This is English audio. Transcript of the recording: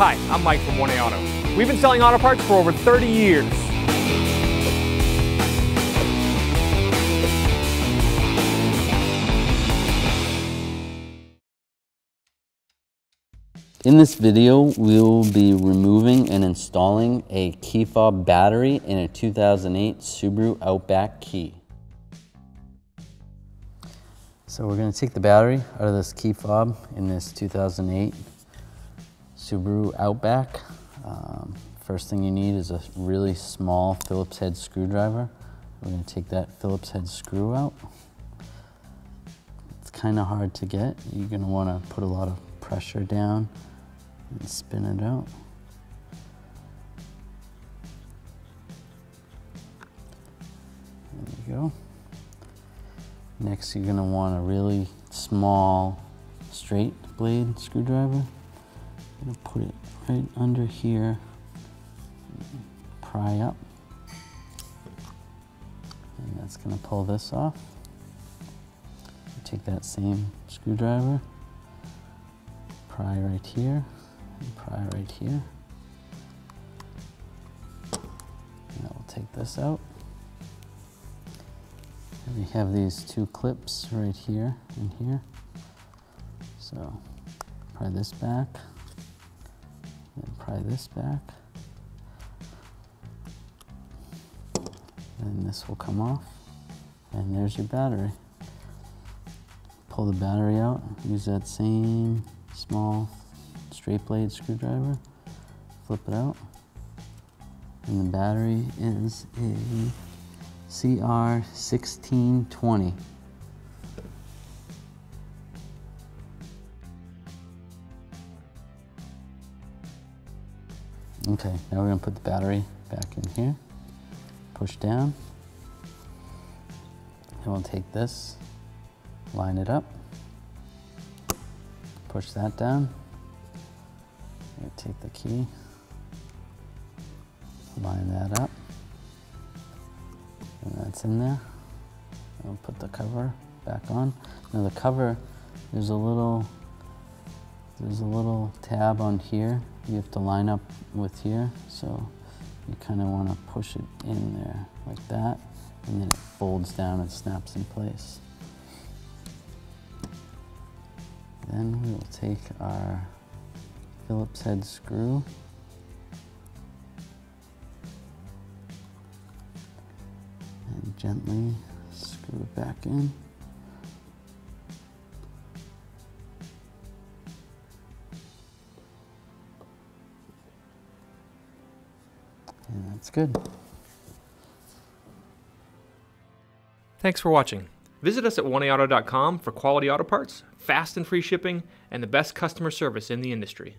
Hi, I'm Mike from 1A Auto. We've been selling auto parts for over 30 years. In this video, we'll be removing and installing a key fob battery in a 2008 Subaru Outback key. So we're going to take the battery out of this key fob in this 2008 Subaru Outback. First thing you need is a really small Phillips head screwdriver. We're going to take that Phillips head screw out. It's kind of hard to get. You're going to want to put a lot of pressure down and spin it out. There you go. Next, you're going to want a really small straight blade screwdriver. I'm going to put it right under here, pry up, and that's going to pull this off. Take that same screwdriver, pry right here, and pry right here. And we'll take this out. And we have these two clips right here and here. So pry this back, and pry this back. And this will come off. And there's your battery. Pull the battery out, use that same small straight blade screwdriver, flip it out, and the battery is a CR1620. Okay, now we're going to put the battery back in here, push down, and we'll take this, line it up, push that down. Take the key, line that up, and that's in there. I'll put the cover back on. Now the cover, there's a little tab on here you have to line up with here, so you kind of want to push it in there like that, and then it folds down and snaps in place. Then we will take our Phillips head screw and gently screw it back in. And that's good. Thanks for watching. Visit us at 1AAuto.com for quality auto parts, fast and free shipping, and the best customer service in the industry.